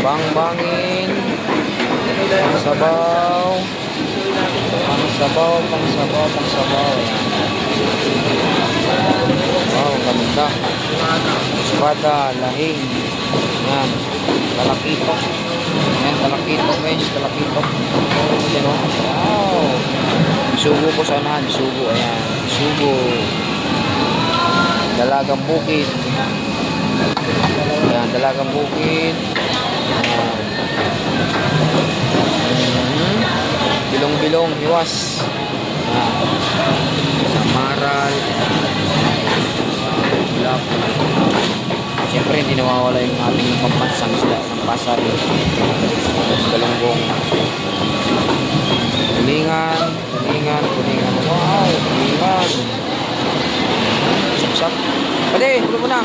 Bangbangin. Pangsabaw. Pangsabaw. Ayan. Wow, ganda. Espada, lahing. Ayan. Talakitok. Ayan, talakitok guys. Talakitok. Ayan, oh. Wow. Sugo po sa unahan. Sugo. Ayan. Sugo. Dalagang bukid. Ayan, dalagang bukid. Ayan. Bilong-bilong, hiwas. Ayan. Samaral. Bulak. Siyempre, hindi nawawala yung ating pampansang sila ng pasar. Galunggong. Kulingan. Wow, kulingan. Sapsap. Pwede, tulo mo na.